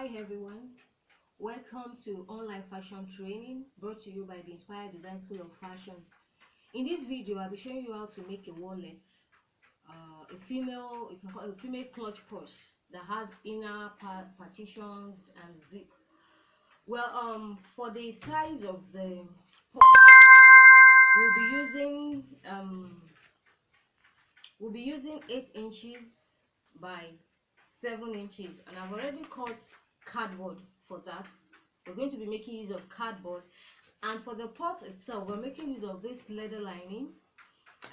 Hi everyone, welcome to online fashion training brought to you by the Inspired Design School of Fashion. In this video, I'll be showing you how to make a wallet, you can call it a female clutch purse that has inner partitions and zip. Well, for the size of the purse, we'll be using 8 inches by 7 inches, and I've already cut cardboard for that. We're going to be making use of cardboard, and for the pot itself we're making use of this leather lining,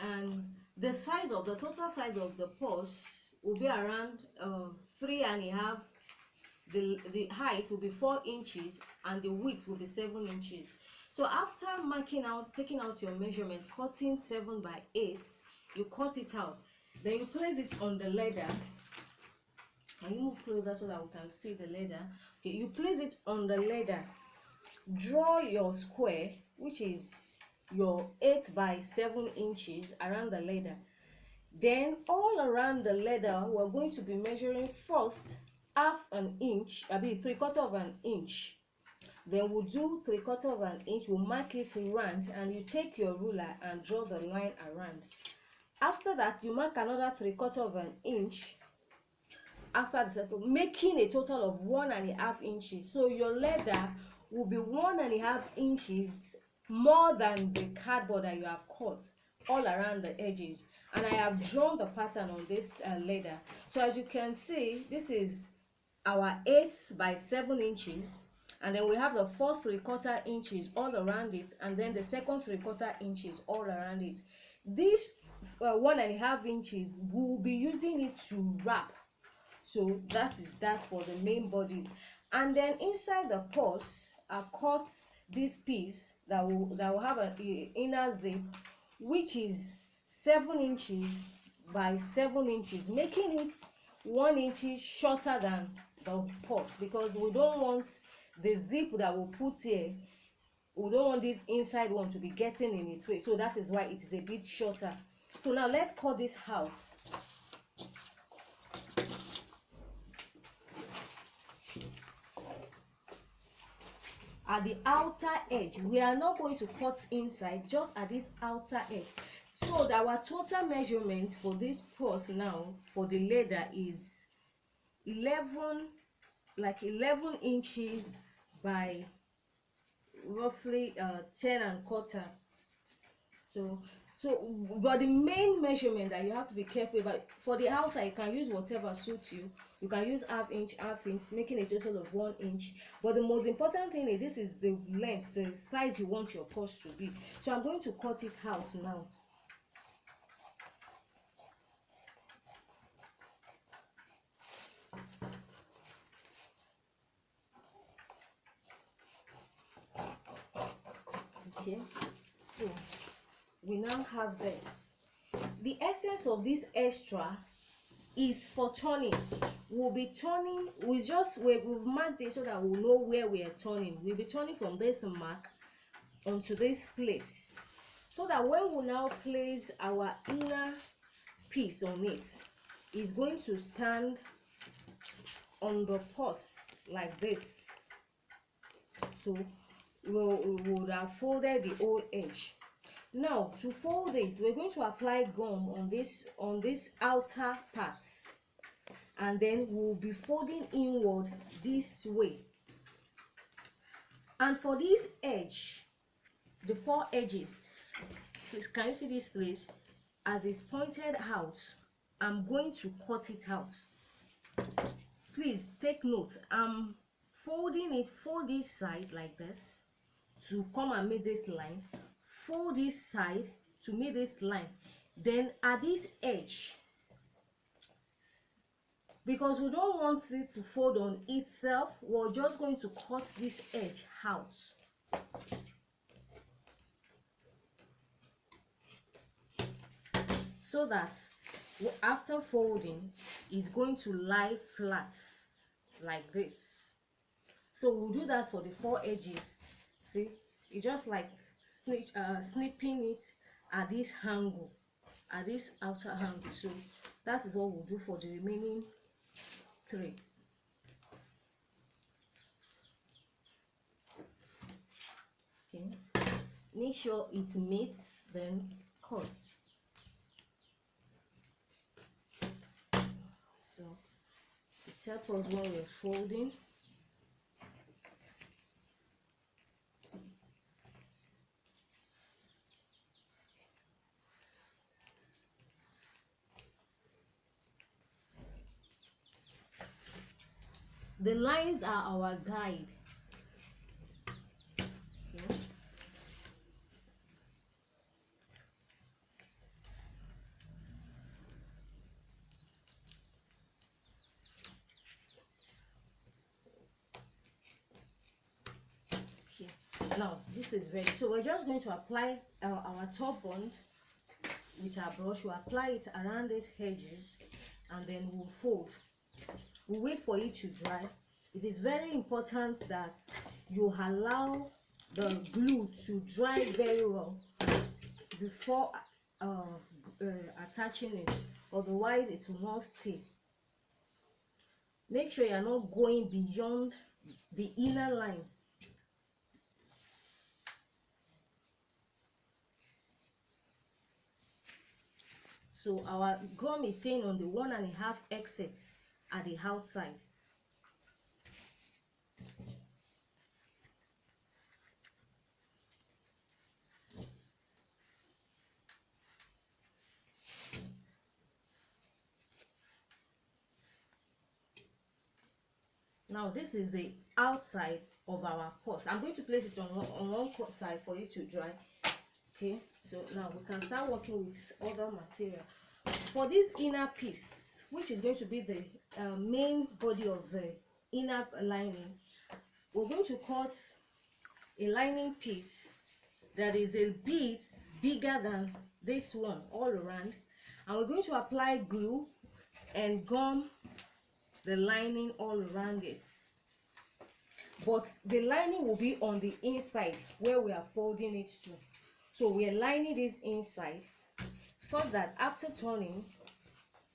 and the total size of the purse will be around 3.5. The height will be 4 inches and the width will be 7 inches. So after taking out your measurement, cutting 7 by 8, you cut it out, then you place it on the leather. Can you move closer so that we can see the leather? Okay, you place it on the leather, draw your square, which is your 8 by 7 inches around the leather. Then all around the leather we're going to be measuring first half an inch, 3/4 of an inch. Then we'll do 3/4 of an inch, we'll mark it round, and you take your ruler and draw the line around. After that, you mark another 3/4 of an inch after the circle, making a total of 1.5 inches. So your leather will be 1.5 inches more than the cardboard that you have cut all around the edges. And I have drawn the pattern on this leather. So as you can see, this is our 8 by 7 inches, and then we have the first 3/4 inches all around it, and then the second 3/4 inches all around it. This 1.5 inches, we'll be using it to wrap. So that is that for the main bodies. And then inside the purse, I've cut this piece that will have an inner zip, which is 7 inches by 7 inches, making it 1 inch shorter than the purse, because we don't want the zip that we'll put here, we don't want this inside one to be getting in its way. So that is why it is a bit shorter. So now let's cut this out. At the outer edge, we are not going to cut inside, just at this outer edge. So that our total measurement for this purse now for the leather is 11 inches by roughly 10.25. But the main measurement that you have to be careful about, for the outside, you can use whatever suits you. You can use half inch, making a total of 1 inch. But the most important thing is this is the length, the size you want your purse to be. So I'm going to cut it out now. Okay, so we now have this. The essence of this extra is for turning. We'll be turning, we've marked it so that we'll know where we are turning. We'll be turning from this mark onto this place, so that when we now place our inner piece on it, it's going to stand on the purse like this. So we would have folded the whole edge. Now to fold this, we're going to apply gum on this outer parts, and then we'll be folding inward this way. And for this edge, the 4 edges, please, can you see this place as it's pointed out? I'm going to cut it out. Please take note, I'm folding it, fold this side like this to come and make this line, fold this side to make this line. Then at this edge, because we don't want it to fold on itself, we're just going to cut this edge out. So that after folding, it's going to lie flat like this. So we'll do that for the 4 edges. See, it's just like snipping it at this angle, at this outer angle. So that is what we'll do for the remaining 3. make sure it meets, then cut. So it helps us when we're folding. The lines are our guide. Okay. Now this is ready, so we're just going to apply our top bond with our brush. We'll apply it around these edges and then we'll fold. We'll wait for it to dry. It is very important that you allow the glue to dry very well before attaching it, otherwise it will not stay. Make sure you're not going beyond the inner line. So our gum is staying on the 1.5 excess at the outside. Now this is the outside of our purse. I'm going to place it on one side for it to dry. Okay, so now we can start working with other material. For this inner piece, which is going to be the main body of the inner lining, we're going to cut a lining piece that is a bit bigger than this one all around, and we're going to apply glue and gum the lining all around it, but the lining will be on the inside where we are folding it to. So we are lining this inside so that after turning,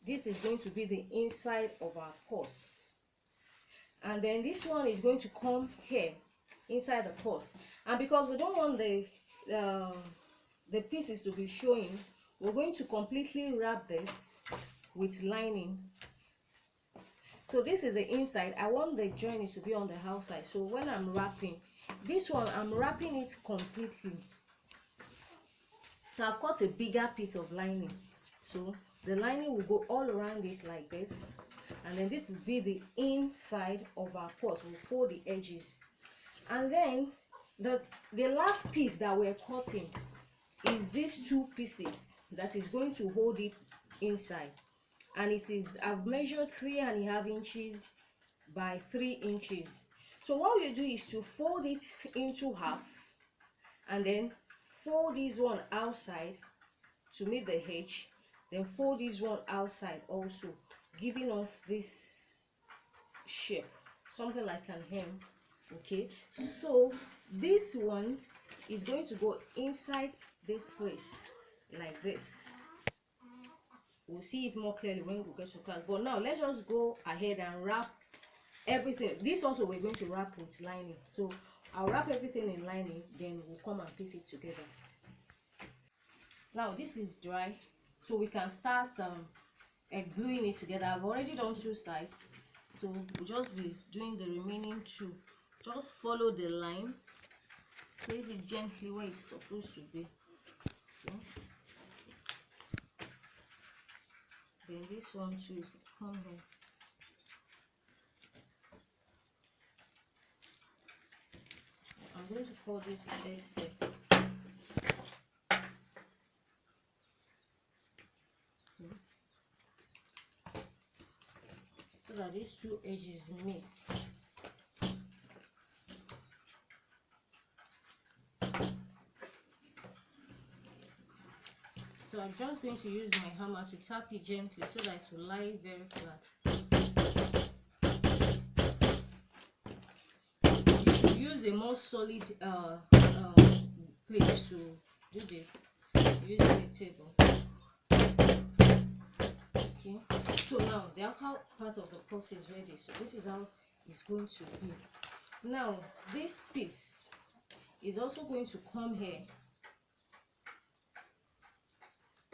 this is going to be the inside of our purse, and then this one is going to come here inside the purse. And because we don't want the pieces to be showing, we're going to completely wrap this with lining. So this is the inside. I want the joining to be on the outside. So when I'm wrapping this one, I'm wrapping it completely. So I've cut a bigger piece of lining. So the lining will go all around it like this. And then this will be the inside of our purse. We'll fold the edges. And then the last piece that we're cutting is these two pieces that is going to hold it inside. And it is, I've measured 3.5 inches by 3 inches. So what you do is to fold it into half and then fold this one outside to meet the edge, then fold this one outside also, giving us this shape, something like an hem. Okay, so this one is going to go inside this place like this. We'll see it more clearly when we get to class, but now let's just go ahead and wrap everything. This also we're going to wrap with lining, so I'll wrap everything in lining, then we'll come and piece it together. Now this is dry, so we can start gluing it together. I've already done 2 sides, so we'll just be doing the remaining 2. Just follow the line, place it gently where it's supposed to be. Okay. Then this one too, come here. I'm going to call this excess. Okay. So that these 2 edges meet. So I'm just going to use my hammer to tap it gently so that it will lie very flat. You use a more solid place to do this, using a table. Okay, so now the outer part of the purse is ready. So this is how it's going to be. Now this piece is also going to come here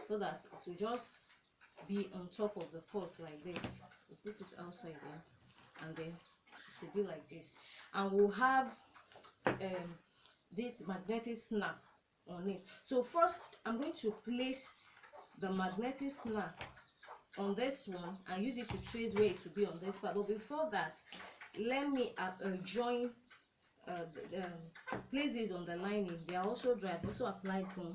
so that it will just be on top of the purse like this. We put it outside there, and then it will be like this, and we'll have this magnetic snap on it. So first I'm going to place the magnetic snap on this one and use it to trace where it will be on this part. But before that, let me join the places on the lining. They are also dry. I've also applied gum.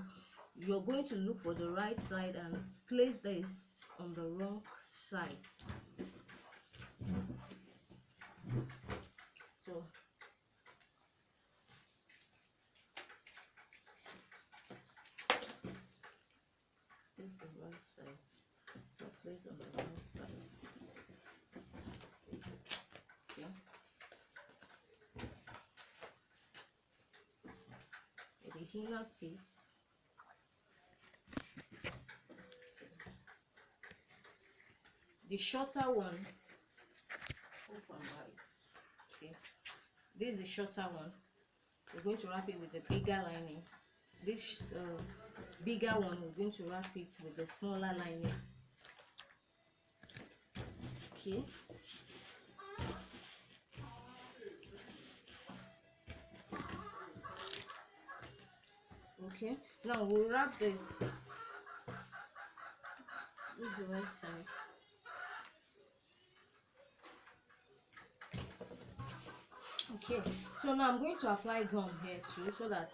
You're going to look for the right side and place this on the wrong side. So this is the right side. So place on the right side. Okay. For the inner piece, the shorter one, okay, this is the shorter one. We're going to wrap it with the bigger lining. This bigger one, we're going to wrap it with the smaller lining. Okay. Okay, now we'll wrap this with the right side. Okay, so now I'm going to apply gum here too, so that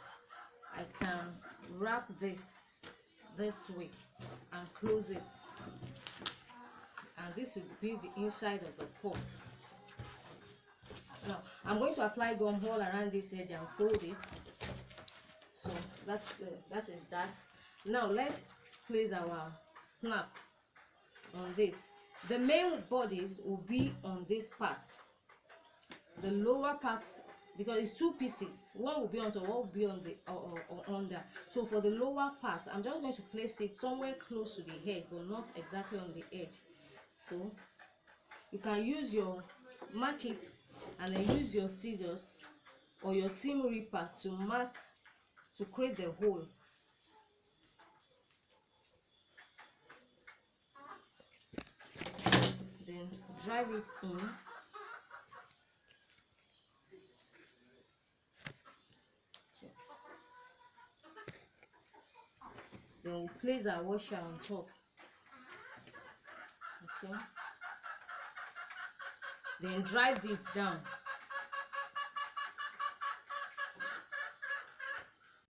I can wrap this way and close it, and this will be the inside of the purse. Now I'm going to apply gum all around this edge and fold it. So that is that. Now let's place our snap on this. The main body will be on this part, the lower part, because it's two pieces. One will be on top, one will be on the or under. So for the lower part, I'm just going to place it somewhere close to the head, but not exactly on the edge. So you can use your mark it and then use your scissors or your seam ripper to mark, to create the hole. Then drive it in. Then we'll place our washer on top. Okay. Then drive this down.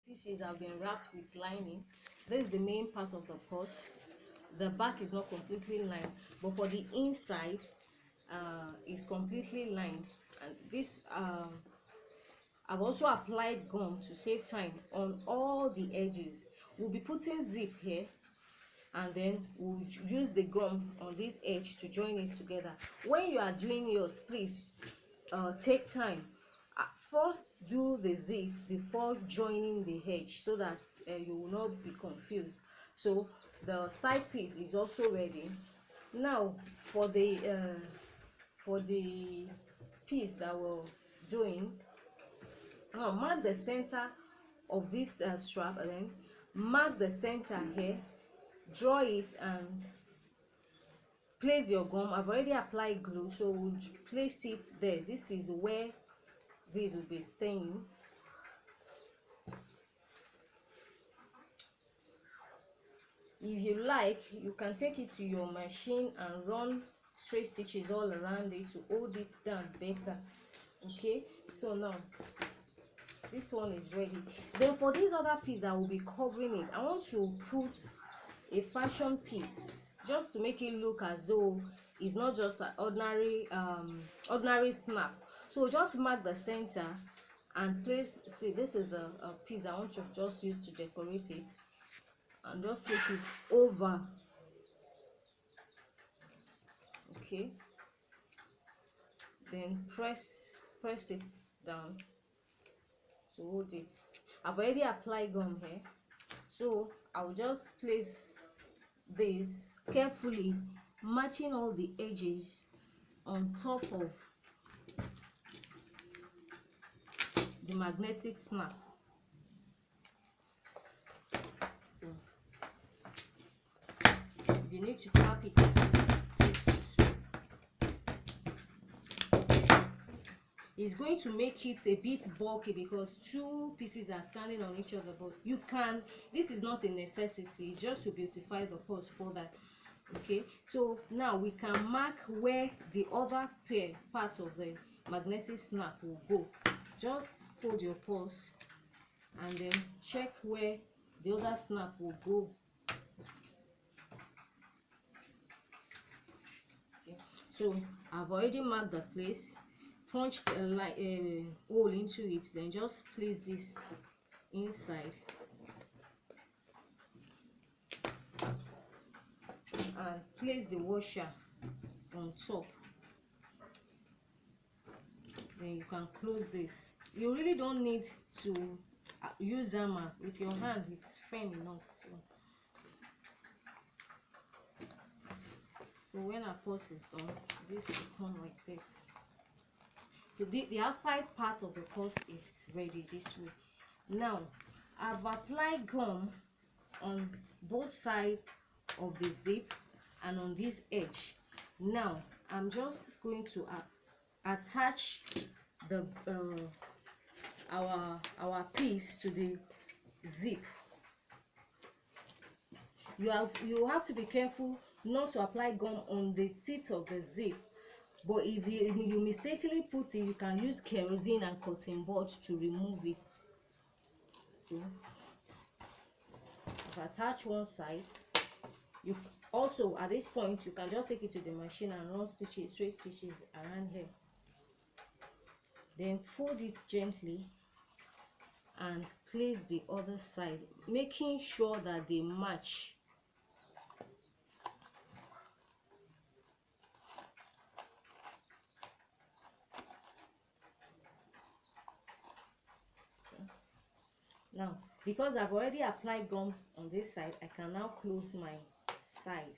Pieces have been wrapped with lining. This is the main part of the purse. The back is not completely lined, but for the inside is completely lined. And this I've also applied gum to save time on all the edges. We'll be putting zip here, and then we'll use the gum on this edge to join it together. When you are doing yours, please take time. First do the zip before joining the edge, so that you will not be confused. So the side piece is also ready. Now for the piece that we're doing, now mark the center of this strap, and then mark the center here, draw it and place your gum. I've already applied glue, so we'll place it there. This is where this will be staying. If you like, you can take it to your machine and run straight stitches all around it to hold it down better. Okay, so now this one is ready. Then for this other piece that will be covering it, I want to put a fashion piece just to make it look as though it's not just an ordinary snap. So just mark the center and place, see, this is the piece I want to just use to decorate it, and just put it over. Okay, then press it down to hold it. I've already applied gum here, so I'll just place this carefully, matching all the edges on top of the magnetic snap. So you need to tap it. It's going to make it a bit bulky because two pieces are standing on each other, but you can, this is not a necessity, it's just to beautify the purse further. Okay, so now we can mark where the other part of the magnetic snap will go. Just hold your purse and then check where the other snap will go. Okay, so I've already marked the place, punched a hole into it, then just place this inside and place the washer on top. Then you can close this. You really don't need to use hammer. With your hand it's firm enough. So when our purse is done, this will come like this. So the outside part of the purse is ready this way. Now I've applied gum on both sides of the zip and on this edge. Now I'm just going to attach the our piece to the zip. You have to be careful not to apply gum on the teeth of the zip, but if you mistakenly put it, you can use kerosene and cotton bud to remove it. So I've attached one side. You also, at this point, you can just take it to the machine and run stitches, straight stitches around here. Then fold it gently and place the other side, making sure that they match. Okay. Now, because I've already applied gum on this side, I can now close my side.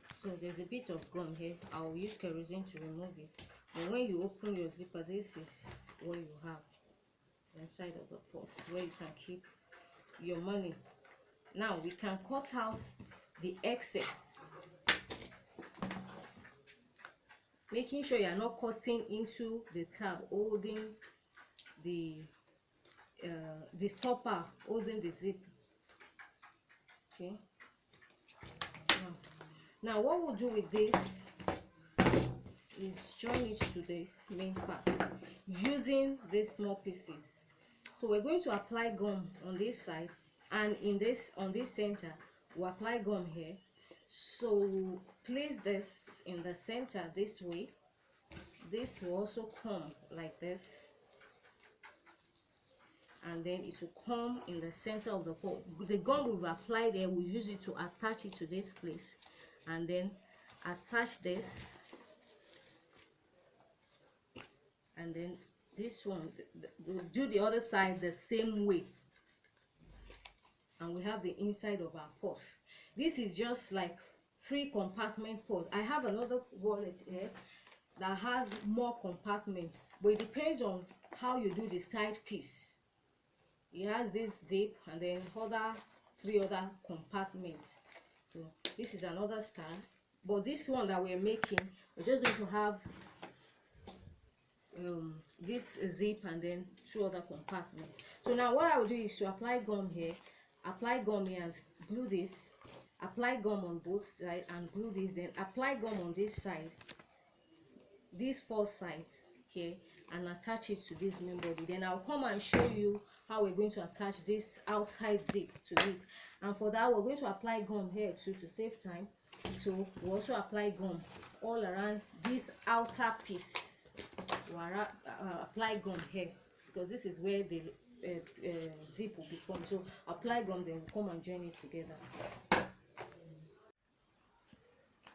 So there's a bit of gum here. I'll use kerosene to remove it. And when you open your zipper, this is what you have inside of the purse, where you can keep your money. Now we can cut out the excess, making sure you are not cutting into the tab, holding the stopper, holding the zip. Okay. Now what we'll do with this is join it to this main part using these small pieces. So we're going to apply gum on this side, and on this center we'll apply gum here. So we'll place this in the center this way. This will also come like this, and then it will come in the center of the pole. The gum we've applied there, we'll use it to attach it to this place, and then attach this, and then this one we'll do the other side the same way, and we have the inside of our purse. This is just like 3 compartment purse. I have another wallet here that has more compartments, but it depends on how you do the side piece. It has this zip and then 3 other compartments. So this is another style, but this one that we're making, we're just going to have this zip and then 2 other compartments. So now what I will do is to apply gum here and glue this, apply gum on both sides and glue this, then apply gum on this side, these 4 sides here, and attach it to this main body. Then I'll come and show you how we're going to attach this outside zip to it. And for that, we're going to apply gum here too to save time. So we also apply gum all around this outer piece. We'll apply gum here because this is where the zip will become. So apply gum, then we'll come and join it together.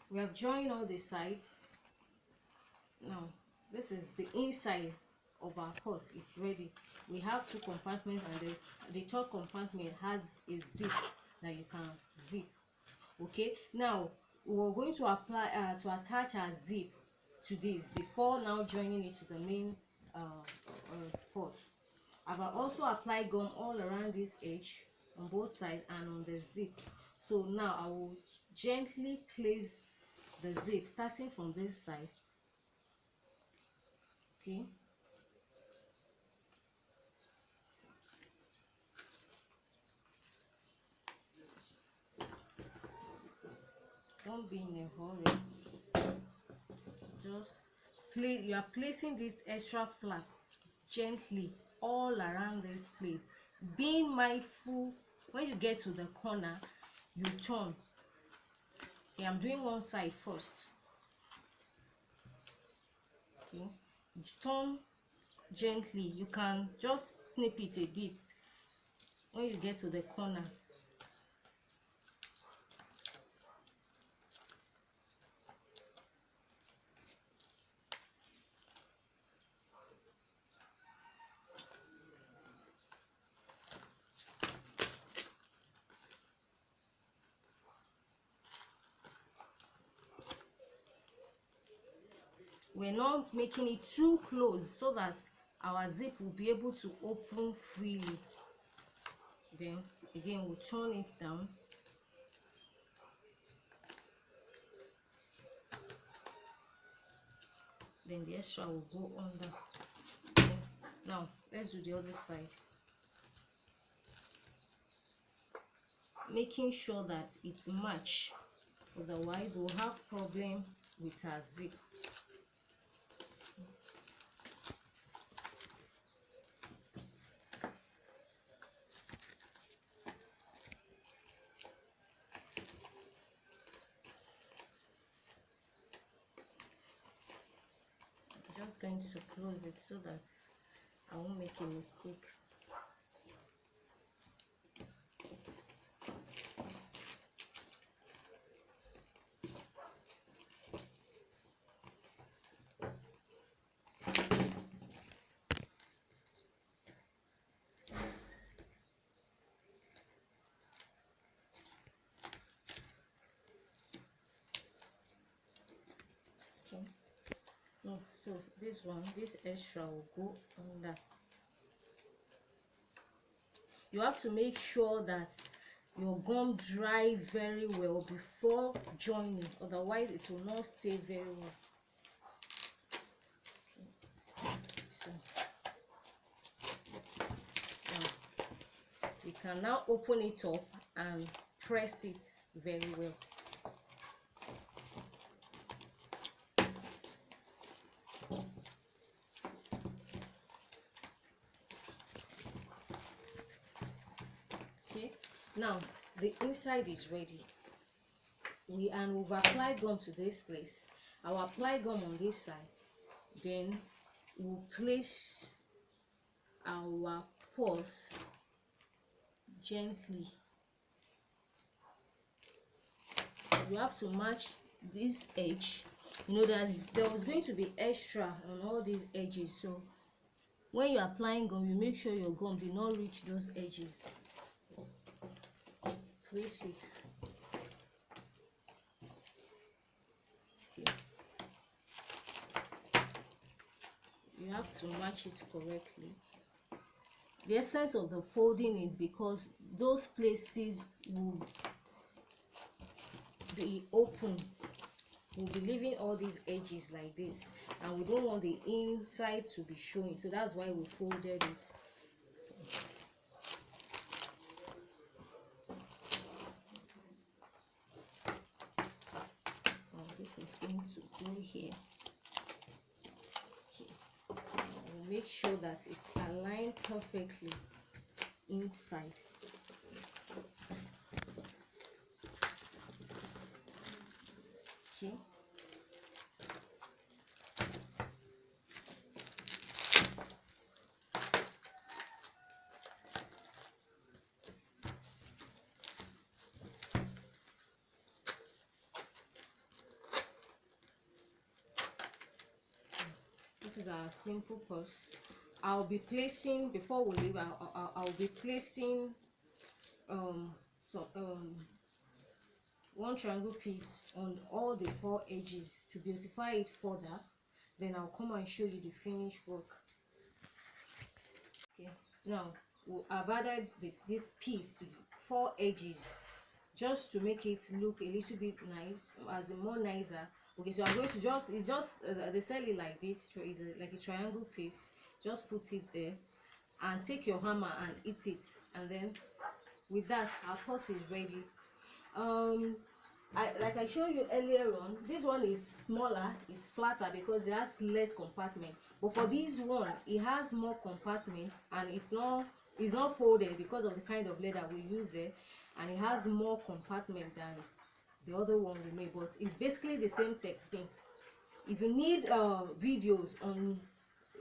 We have joined all the sides. Now this is the inside of our purse. Is ready. We have 2 compartments, and the 3rd compartment has a zip that you can zip. Okay, now we're going to apply to attach our zip to this before now joining it to the main purse. I've also applied gum all around this edge on both sides and on the zip. So now I will gently place the zip starting from this side. Okay, don't be in a hurry. Just you are placing this extra flap gently all around this place, being mindful when you get to the corner you turn. Okay, I'm doing one side first. Okay, you turn gently. You can just snip it a bit when you get to the corner. We're not making it too close so that our zip will be able to open freely. Then again we'll turn it down. Then the extra will go under. Okay. Now let's do the other side, making sure that it's matched, otherwise we'll have problem with our zip. I'm just going to close it so that I won't make a mistake. Okay, no, so this extra will go under. You have to make sure that your gum dry very well before joining, otherwise it will not stay very well. Okay. So now we can now open it up and press it very well. Okay, now the inside is ready. We've applied gum to this place. I'll apply gum on this side, then we'll place our purse gently. You have to match this edge. You know there was going to be extra on all these edges, so when you're applying gum, you make sure your gum did not reach those edges. Place it. Okay. You have to match it correctly. The essence of the folding is because those places will be open. We'll be leaving all these edges like this, and we don't want the inside to be showing, so that's why we folded it. So, this is going to go here. Okay. We'll make sure that it's aligned perfectly inside. Okay. This is our simple purse. I'll be placing, before we leave, I'll be placing so one triangle piece on all the 4 edges to beautify it further. Then I'll come and show you the finished work. Okay, now I've added this piece to the 4 edges just to make it look a little bit nice, as in more nicer. Okay, so I'm going to it's just they sell it like this, so it's like a triangle piece. Just put it there and take your hammer and hit it, and then with that our purse is ready. Like I showed you earlier on, this one is smaller, it's flatter because it has less compartment, but for this one it has more compartment, and it's not folded because of the kind of leather we use there, and it has more compartment than the other one we made, but it's basically the same technique. If you need videos on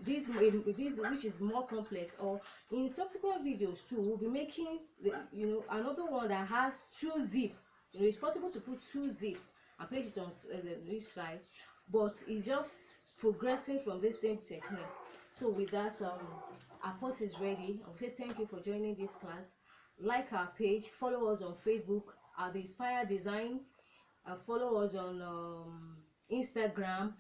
this which is more complex, or in subsequent videos too, we'll be making another one that has 2 zip. It's possible to put 2 zip and place it on this side, but it's just progressing from the same technique. So with that, our course is ready. I will say thank you for joining this class. Like our page, follow us on Facebook at the Inspire Design, follow us on Instagram.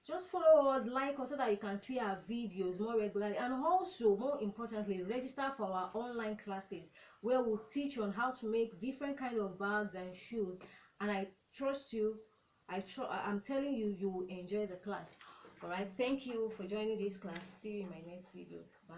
Just follow us, like us, so that you can see our videos more regularly, and also more importantly, register for our online classes where we'll teach on how to make different kind of bags and shoes. And I trust you, I'm telling you, you will enjoy the class. All right, thank you for joining this class. See you in my next video. Bye.